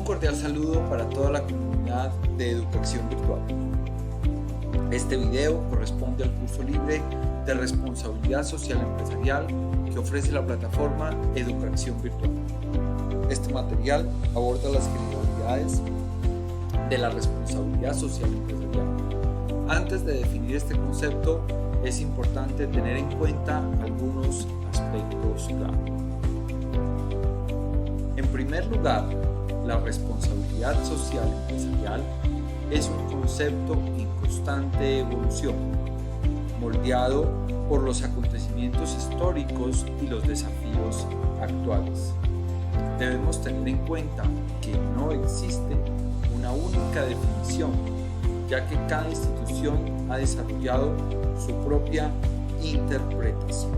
cordial saludo para toda la comunidad de Educación Virtual. Este video corresponde al curso libre de responsabilidad social empresarial que ofrece la plataforma Educación Virtual. Este material aborda las generalidades de la responsabilidad social empresarial. Antes de definir este concepto, es importante tener en cuenta algunos aspectos clave. En primer lugar, la responsabilidad social empresarial es un concepto en constante evolución, moldeado por los acontecimientos históricos y los desafíos actuales. Debemos tener en cuenta que no existe una única definición, ya que cada institución ha desarrollado su propia interpretación.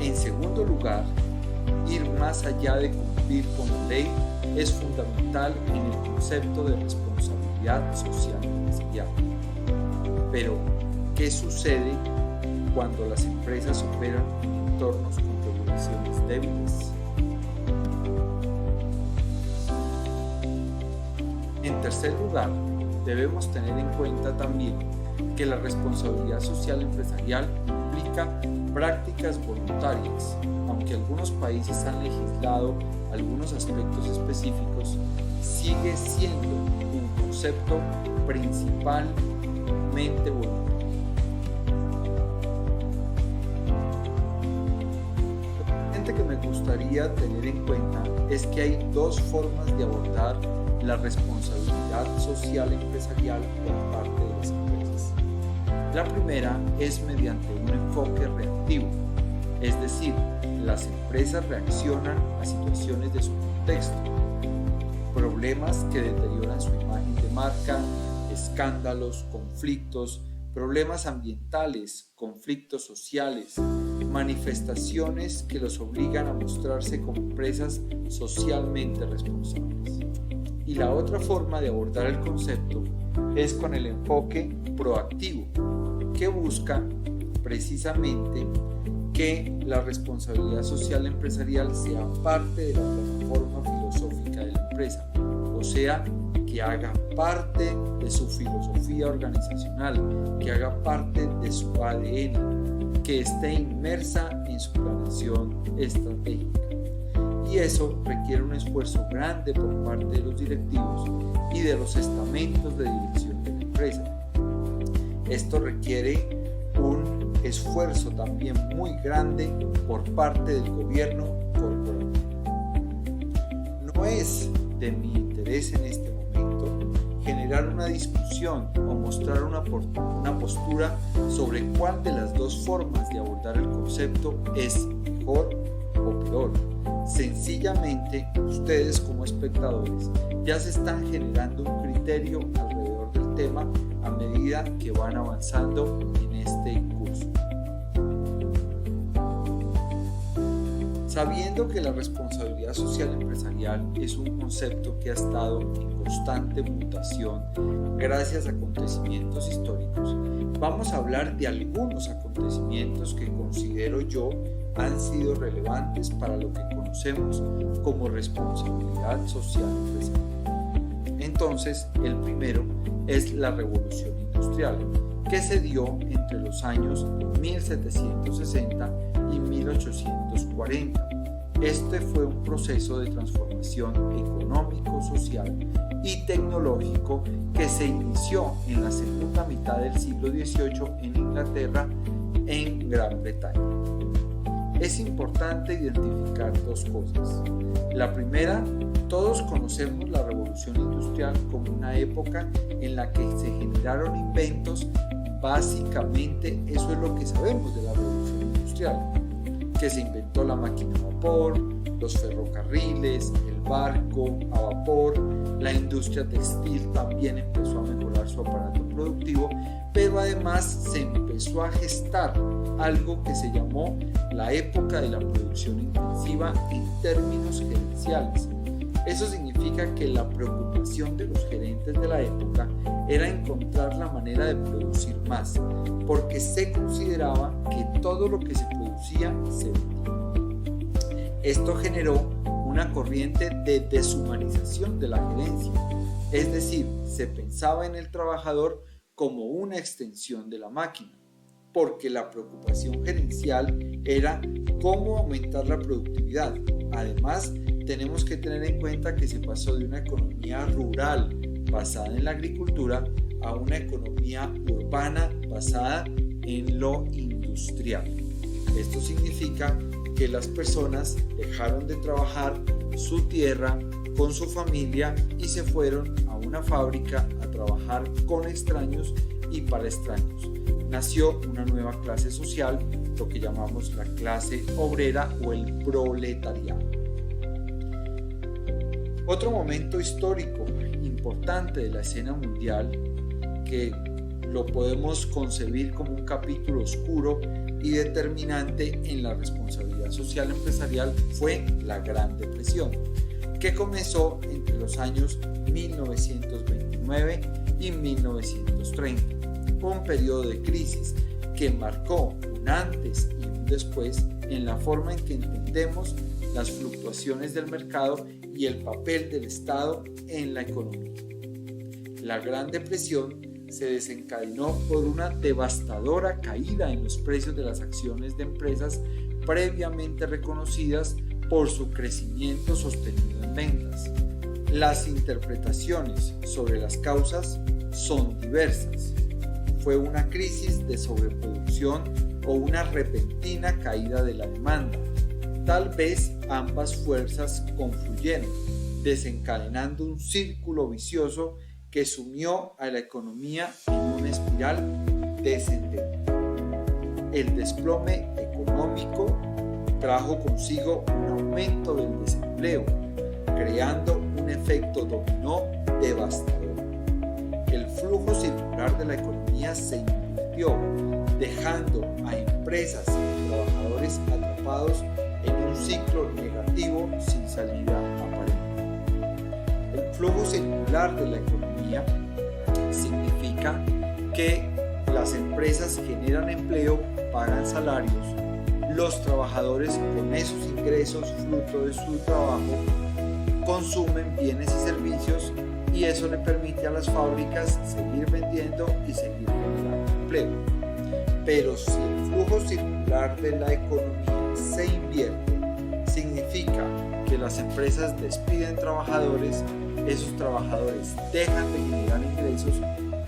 En segundo lugar, ir más allá de cumplir con la ley es fundamental en el concepto de responsabilidad social empresarial. Pero, ¿qué sucede cuando las empresas operan en entornos con regulaciones débiles? En tercer lugar, debemos tener en cuenta también que la responsabilidad social empresarial implica prácticas voluntarias. Aunque algunos países han legislado algunos aspectos específicos, sigue siendo un concepto principalmente voluntario. Lo siguiente que me gustaría tener en cuenta es que hay dos formas de abordar la responsabilidad social empresarial por parte de las empresas. La primera es mediante un enfoque reactivo, es decir, las empresas reaccionan a situaciones de su contexto, problemas que deterioran su imagen de marca, escándalos, conflictos, problemas ambientales, conflictos sociales, manifestaciones que los obligan a mostrarse como empresas socialmente responsables. Y la otra forma de abordar el concepto es con el enfoque proactivo, que busca precisamente que la responsabilidad social empresarial sea parte de la plataforma filosófica de la empresa, o sea, que haga parte de su filosofía organizacional, que haga parte de su ADN, que esté inmersa en su planeación estratégica. Y eso requiere un esfuerzo grande por parte de los directivos y de los estamentos de dirección de la empresa. Esto requiere un esfuerzo también muy grande por parte del gobierno corporativo. No es de mi interés en este momento generar una discusión o mostrar una postura sobre cuál de las dos formas de abordar el concepto es mejor o peor. Sencillamente, ustedes como espectadores ya se están generando un criterio alrededor del tema a medida que van avanzando en este curso. Sabiendo que la responsabilidad social empresarial es un concepto que ha estado en constante mutación gracias a acontecimientos históricos, vamos a hablar de algunos acontecimientos que considero yo han sido relevantes para lo que conocemos como responsabilidad social empresarial. Entonces, el primero es la Revolución Industrial, que se dio entre los años 1760 y 1840. Este fue un proceso de transformación económico, social y tecnológico que se inició en la segunda mitad del siglo XVIII en Inglaterra, en Gran Bretaña. Es importante identificar dos cosas. La primera, todos conocemos la Revolución Industrial como una época en la que se generaron inventos. Básicamente eso es lo que sabemos de la Revolución Industrial, que se inventó la máquina a vapor, los ferrocarriles, el barco a vapor, la industria textil también empezó a mejorar su aparato productivo, pero además se empezó a gestar algo que se llamó la época de la producción intensiva en términos gerenciales. Eso significa que la preocupación de los gerentes de la época era encontrar la manera de producir más, porque se consideraba que todo lo que se producía se vendía. Esto generó una corriente de deshumanización de la gerencia, es decir, se pensaba en el trabajador como una extensión de la máquina, porque la preocupación gerencial era cómo aumentar la productividad. Además, tenemos que tener en cuenta que se pasó de una economía rural basada en la agricultura a una economía urbana basada en lo industrial. Esto significa que las personas dejaron de trabajar su tierra con su familia y se fueron a una fábrica a trabajar con extraños y para extraños. Nació una nueva clase social, lo que llamamos la clase obrera o el proletariado. Otro momento histórico importante de la escena mundial, que lo podemos concebir como un capítulo oscuro y determinante en la responsabilidad social empresarial, fue la Gran Depresión, que comenzó entre los años 1929 y 1930, un periodo de crisis que marcó un antes y un después en la forma en que entendemos las fluctuaciones del mercado y el papel del Estado en la economía. La Gran Depresión se desencadenó por una devastadora caída en los precios de las acciones de empresas previamente reconocidas por su crecimiento sostenido en ventas. Las interpretaciones sobre las causas son diversas. Fue una crisis de sobreproducción o una repentina caída de la demanda. Tal vez ambas fuerzas confluyeron, desencadenando un círculo vicioso que sumió a la economía en una espiral descendente. El desplome económico trajo consigo un aumento del desempleo, creando un efecto dominó devastador. El flujo circular de la economía se invirtió, dejando a empresas y trabajadores atrapados en un ciclo negativo sin salida aparente. El flujo circular de la economía significa que las empresas generan empleo, pagan salarios, los trabajadores con esos ingresos fruto de su trabajo consumen bienes y servicios y eso le permite a las fábricas seguir vendiendo y seguir generando empleo. Pero si el flujo circular de la economía se invierte, significa que las empresas despiden trabajadores, esos trabajadores dejan de generar ingresos,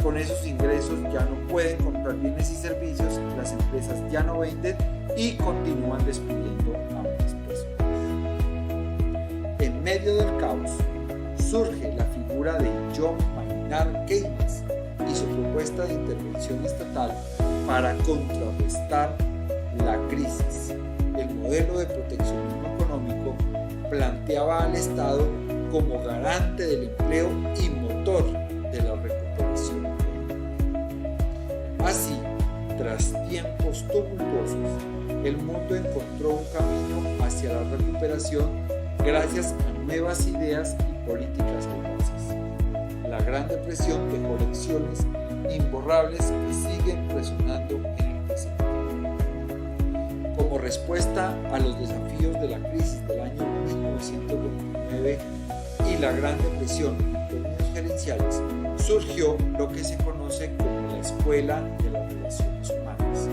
con esos ingresos ya no pueden comprar bienes y servicios, las empresas ya no venden y continúan despidiendo a más personas. En medio del caos surge la figura de John Maynard Keynes y su propuesta de intervención estatal para contrarrestar la crisis. El modelo de proteccionismo económico planteaba al Estado como garante del empleo y motor de la recuperación. Así, tras tiempos tumultuosos, el mundo encontró un camino hacia la recuperación gracias a nuevas ideas y políticas audaces. La Gran Depresión dejó lecciones imborrables que siguen resonando en el presente. Como respuesta a los desafíos de la crisis del año 1929 y la Gran Depresión en términos gerenciales, surgió lo que se conoce como la Escuela de las Relaciones Humanas.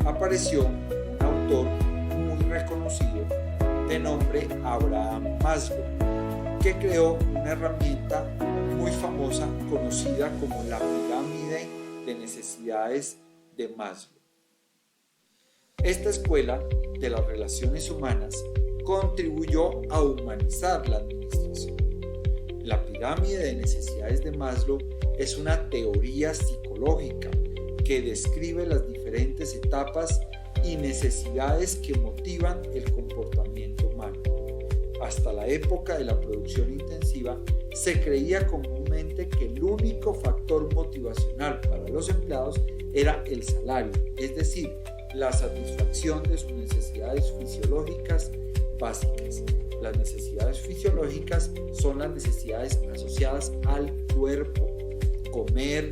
Apareció un autor muy reconocido de nombre Abraham Maslow, que creó una herramienta muy famosa conocida como la pirámide de necesidades de Maslow. Esta escuela de las relaciones humanas contribuyó a humanizar la administración. La pirámide de necesidades de Maslow es una teoría psicológica que describe las diferentes etapas y necesidades que motivan el comportamiento humano. Hasta la época de la producción intensiva, se creía comúnmente que el único factor motivacional para los empleados era el salario, es decir, la satisfacción de sus necesidades fisiológicas básicas. Las necesidades fisiológicas son las necesidades asociadas al cuerpo: comer,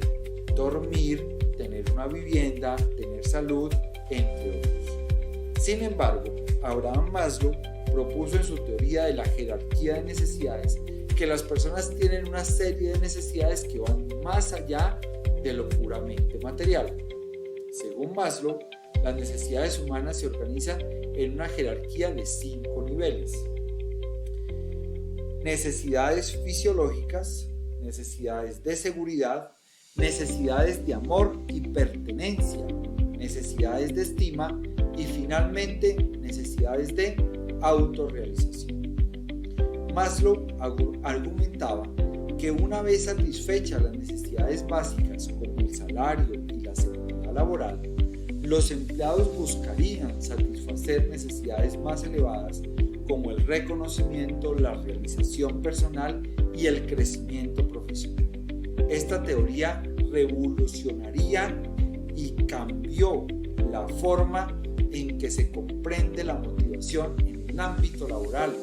dormir, tener una vivienda, tener salud, entre otros. Sin embargo, Abraham Maslow propuso en su teoría de la jerarquía de necesidades que las personas tienen una serie de necesidades que van más allá de lo puramente material. Según Maslow, las necesidades humanas se organizan en una jerarquía de 5 niveles. Necesidades fisiológicas, necesidades de seguridad, necesidades de amor y pertenencia, necesidades de estima y finalmente necesidades de autorrealización. Maslow argumentaba que una vez satisfechas las necesidades básicas como el salario y la seguridad laboral, los empleados buscarían satisfacer necesidades más elevadas como el reconocimiento, la realización personal y el crecimiento profesional. Esta teoría revolucionaría y cambió la forma en que se comprende la motivación en el ámbito laboral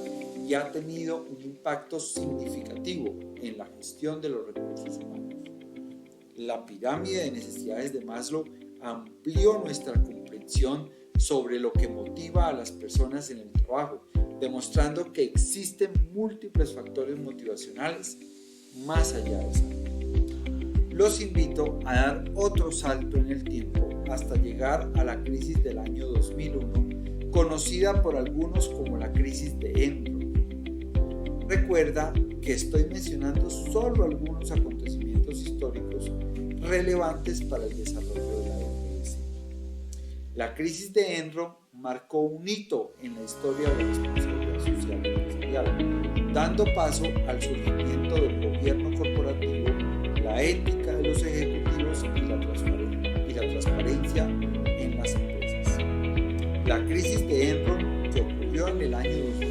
y ha tenido un impacto significativo en la gestión de los recursos humanos. La pirámide de necesidades de Maslow amplió nuestra comprensión sobre lo que motiva a las personas en el trabajo, demostrando que existen múltiples factores motivacionales más allá de esa. Los invito a dar otro salto en el tiempo hasta llegar a la crisis del año 2001, conocida por algunos como la crisis de Enron. Recuerda que estoy mencionando solo algunos acontecimientos históricos relevantes para el desarrollo de la democracia. La crisis de Enron marcó un hito en la historia de la responsabilidad social empresarial, dando paso al surgimiento del gobierno corporativo, la ética de los ejecutivos y la transparencia en las empresas. La crisis de Enron, que ocurrió en el año 2000,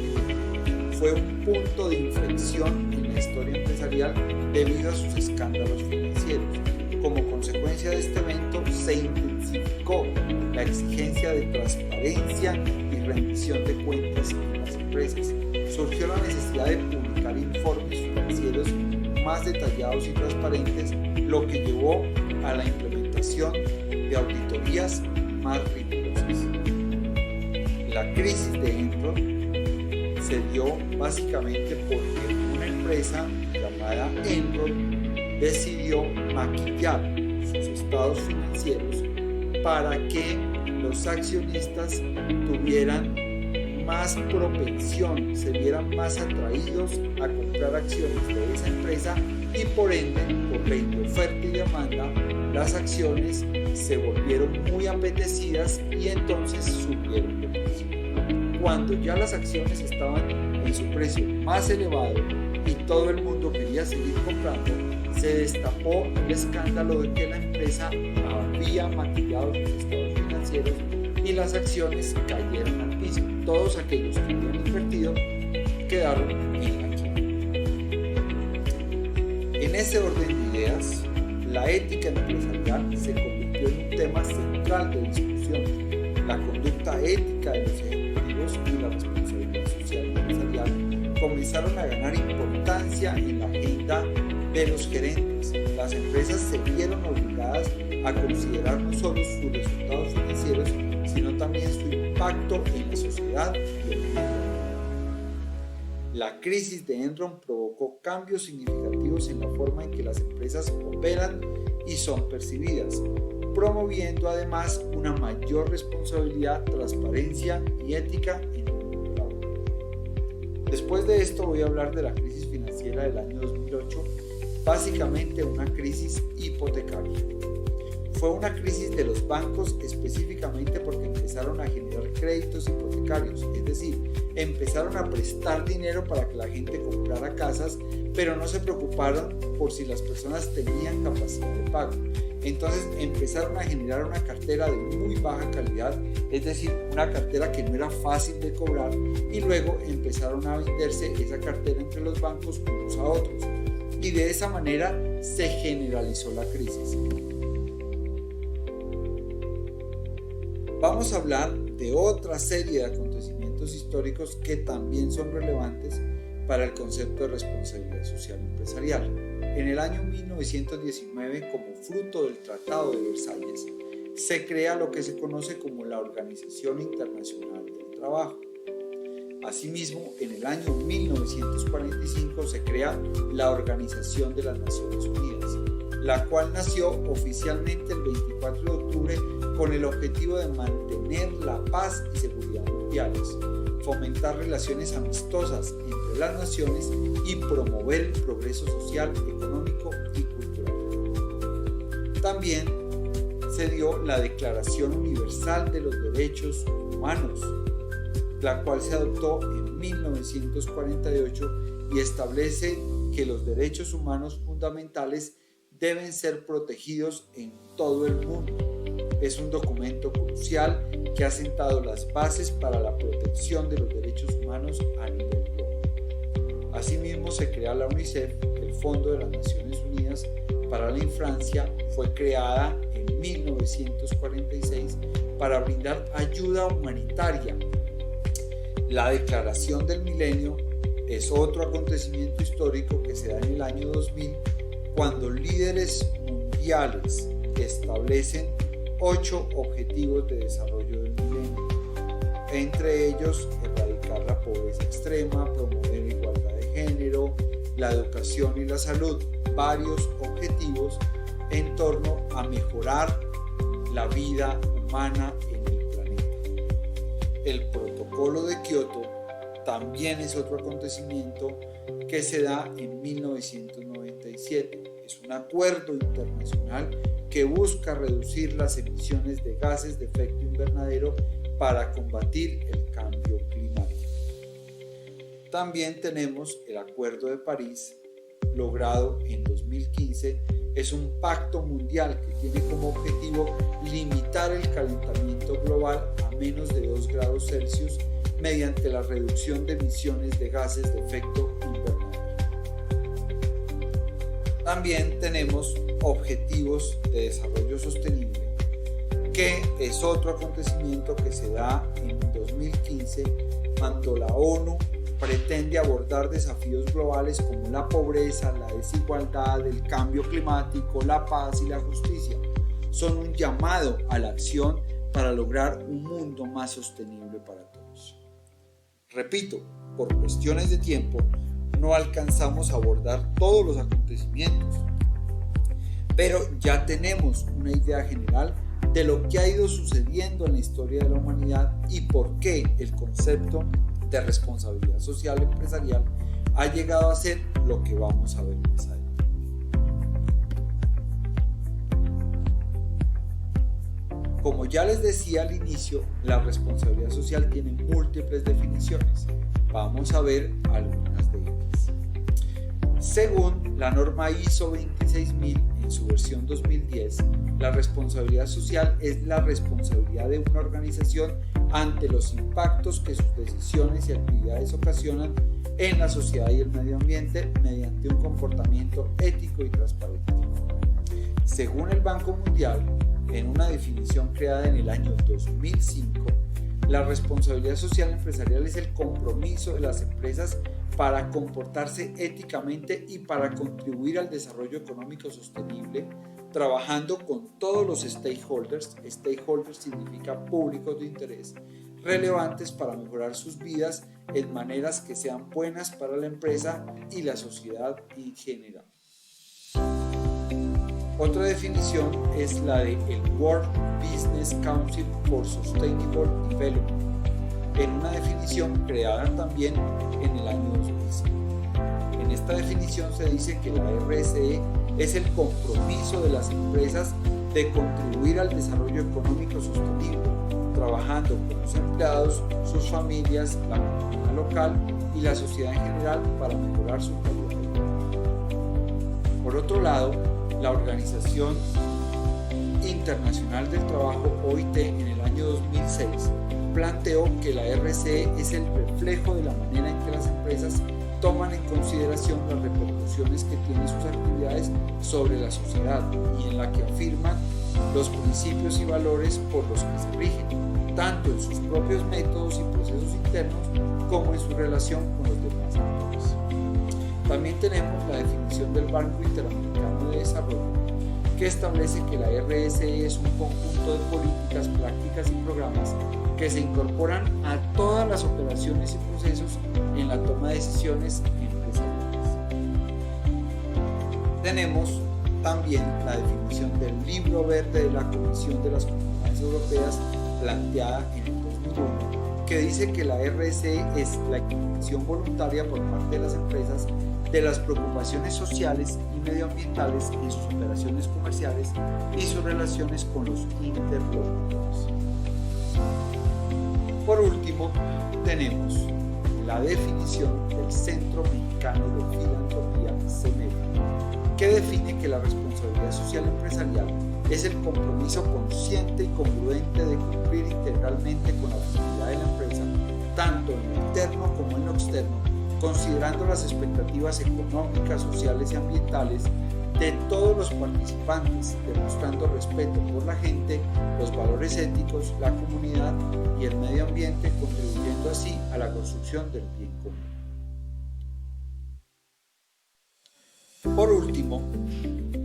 fue un punto de inflexión en la historia empresarial debido a sus escándalos financieros. Como consecuencia de este evento, se intensificó la exigencia de transparencia y rendición de cuentas en las empresas. Surgió la necesidad de publicar informes financieros más detallados y transparentes, lo que llevó a la implementación de auditorías más rigurosas. La crisis de Enron se dio básicamente porque una empresa llamada Enron decidió maquillar sus estados financieros para que los accionistas tuvieran más propensión, se vieran más atraídos a comprar acciones de esa empresa y por ende, por ley de oferta y demanda, las acciones se volvieron muy apetecidas y entonces subieron de precio. Cuando ya las acciones estaban en su precio más elevado y todo el mundo quería seguir comprando, se destapó el escándalo de que la empresa había maquillado sus estados financieros y las acciones cayeron al piso. Todos aquellos que habían invertido quedaron en la quiebra. En ese orden de ideas, la ética empresarial se convirtió en un tema central de discusión. La conducta ética de los ejecutivos y la responsabilidad social empresarial comenzaron a ganar importancia en la agenda de los gerentes. Las empresas se vieron obligadas a considerar no solo sus resultados financieros, sino también su impacto en la sociedad y el mundo. La crisis de Enron provocó cambios significativos en la forma en que las empresas operan y son percibidas, promoviendo además una mayor responsabilidad, transparencia y ética en el mundo laboral. Después de esto voy a hablar de la crisis financiera del año 2008, básicamente una crisis hipotecaria. Fue una crisis de los bancos específicamente porque empezaron a generar créditos hipotecarios, es decir, empezaron a prestar dinero para que la gente comprara casas, pero no se preocuparon por si las personas tenían capacidad de pago. Entonces empezaron a generar una cartera de muy baja calidad, es decir, una cartera que no era fácil de cobrar, y luego empezaron a venderse esa cartera entre los bancos unos a otros. Y de esa manera se generalizó la crisis. Vamos a hablar de otra serie de acontecimientos históricos que también son relevantes para el concepto de responsabilidad social empresarial. En el año 1919, como fruto del Tratado de Versalles, se crea lo que se conoce como la Organización Internacional del Trabajo. Asimismo, en el año 1945 se crea la Organización de las Naciones Unidas, la cual nació oficialmente el 24 de octubre con el objetivo de mantener la paz y seguridad mundiales, fomentar relaciones amistosas entre las naciones y promover el progreso social, económico y cultural. También se dio la Declaración Universal de los Derechos Humanos, la cual se adoptó en 1948 y establece que los derechos humanos fundamentales deben ser protegidos en todo el mundo. Es un documento crucial que ha sentado las bases para la protección de los derechos humanos a nivel global. Asimismo, se crea la UNICEF, el Fondo de las Naciones Unidas para la Infancia. Fue creada en 1946 para brindar ayuda humanitaria. La Declaración del Milenio es otro acontecimiento histórico que se da en el año 2000, cuando líderes mundiales establecen 8 objetivos de desarrollo del milenio, entre ellos erradicar la pobreza extrema, promover la igualdad de género, la educación y la salud, varios objetivos en torno a mejorar la vida humana en el planeta. El Protocolo de Kioto también es otro acontecimiento que se da en 1997. Es un acuerdo internacional que busca reducir las emisiones de gases de efecto invernadero para combatir el cambio climático. También tenemos el Acuerdo de París, logrado en 2015. Es un pacto mundial que tiene como objetivo limitar el calentamiento global a menos de 2 grados Celsius mediante la reducción de emisiones de gases de efecto invernadero. También tenemos Objetivos de Desarrollo Sostenible, que es otro acontecimiento que se da en 2015 cuando la ONU pretende abordar desafíos globales como la pobreza, la desigualdad, el cambio climático, la paz y la justicia. Son un llamado a la acción para lograr un mundo más sostenible para todos. Repito, por cuestiones de tiempo, no alcanzamos a abordar todos los acontecimientos, pero ya tenemos una idea general de lo que ha ido sucediendo en la historia de la humanidad y por qué el concepto de responsabilidad social empresarial ha llegado a ser lo que vamos a ver más adelante. Como ya les decía al inicio, la responsabilidad social tiene múltiples definiciones. Vamos a ver algunas de ellas. Según la norma ISO 26000 en su versión 2010, la responsabilidad social es la responsabilidad de una organización ante los impactos que sus decisiones y actividades ocasionan en la sociedad y el medio ambiente mediante un comportamiento ético y transparente. Según el Banco Mundial, en una definición creada en el año 2005, la responsabilidad social empresarial es el compromiso de las empresas para comportarse éticamente y para contribuir al desarrollo económico sostenible, trabajando con todos los stakeholders. Stakeholders significa públicos de interés, relevantes para mejorar sus vidas en maneras que sean buenas para la empresa y la sociedad en general. Otra definición es la de el World Business Council for Sustainable Development, en una definición creada también en el año 2005. En esta definición se dice que la RSE es el compromiso de las empresas de contribuir al desarrollo económico sostenible, trabajando con los empleados, sus familias, la comunidad local y la sociedad en general para mejorar su calidad de vida. Por otro lado, la Organización Internacional del Trabajo, OIT, en el año 2006 planteó que la RSE es el reflejo de la manera en que las empresas toman en consideración las repercusiones que tienen sus actividades sobre la sociedad y en la que afirman los principios y valores por los que se rigen, tanto en sus propios métodos y procesos internos como en su relación con los demás actores. También tenemos la definición del Banco Interamericano de Desarrollo, que establece que la RSE es un conjunto de políticas, prácticas y programas que se incorporan a todas las operaciones y procesos en la toma de decisiones empresariales. Tenemos también la definición del Libro Verde de la Comisión de las Comunidades Europeas planteada en el 2001, que dice que la RSE es la expresión voluntaria por parte de las empresas de las preocupaciones sociales y medioambientales en sus operaciones comerciales y sus relaciones con los interlocutores. Por último, tenemos la definición del Centro Mexicano de Filantropía, CEMEFI, que define que la responsabilidad social empresarial es el compromiso consciente y congruente de cumplir integralmente con la finalidad de la empresa, tanto en lo interno como en lo externo, considerando las expectativas económicas, sociales y ambientales de todos los participantes, demostrando respeto por la gente, los valores éticos, la comunidad y el medio ambiente, contribuyendo así a la construcción del bien común. Por último,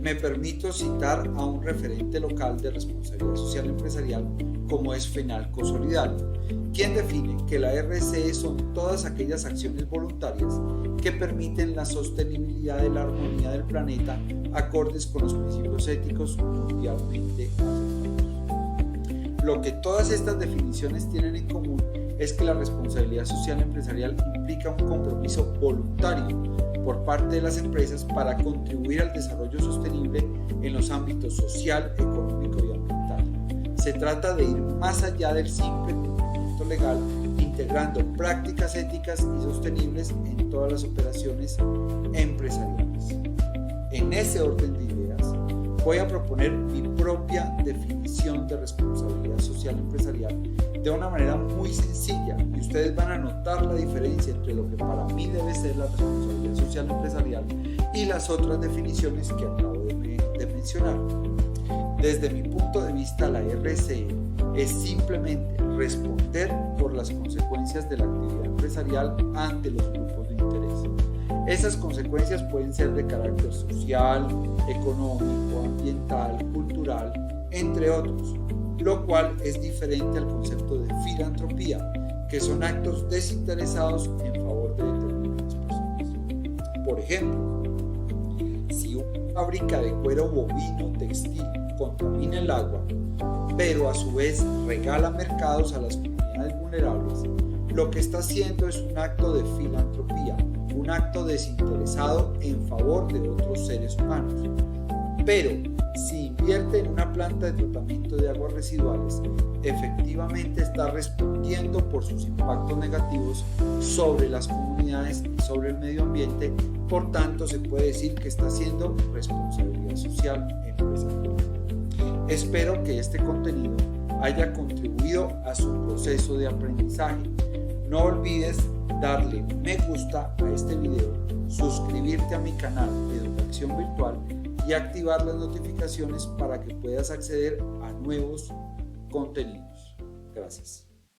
me permito citar a un referente local de responsabilidad social empresarial como es Fenalco Solidario, quien define que la RSE son todas aquellas acciones voluntarias que permiten la sostenibilidad de la armonía del planeta acordes con los principios éticos mundialmente aceptados. Lo que todas estas definiciones tienen en común es que la responsabilidad social empresarial implica un compromiso voluntario por parte de las empresas para contribuir al desarrollo sostenible en los ámbitos social, económico y ambiental. Se trata de ir más allá del simple cumplimiento legal, integrando prácticas éticas y sostenibles en todas las operaciones empresariales. En ese orden de ideas, voy a proponer mi propia definición de responsabilidad social empresarial de una manera muy sencilla, y ustedes van a notar la diferencia entre lo que para mí debe ser la responsabilidad social empresarial y las otras definiciones que acabo de mencionar. Desde mi punto de vista, la RSE es simplemente responder por las consecuencias de la actividad empresarial ante los grupos de interés. Esas consecuencias pueden ser de carácter social, económico, ambiental, cultural, entre otros, lo cual es diferente al concepto de filantropía, que son actos desinteresados en favor de determinadas personas. Por ejemplo, si una fábrica de cuero bovino textil contamina el agua, pero a su vez regala mercados a las comunidades vulnerables, lo que está haciendo es un acto de filantropía, un acto desinteresado en favor de otros seres humanos. Pero si invierte en una planta de tratamiento de aguas residuales, efectivamente está respondiendo por sus impactos negativos sobre las comunidades y sobre el medio ambiente. Por tanto, se puede decir que está haciendo responsabilidad social empresarial. Espero que este contenido haya contribuido a su proceso de aprendizaje. No olvides darle me gusta a este video, suscribirte a mi canal de Educación Virtual y activar las notificaciones para que puedas acceder a nuevos contenidos. Gracias.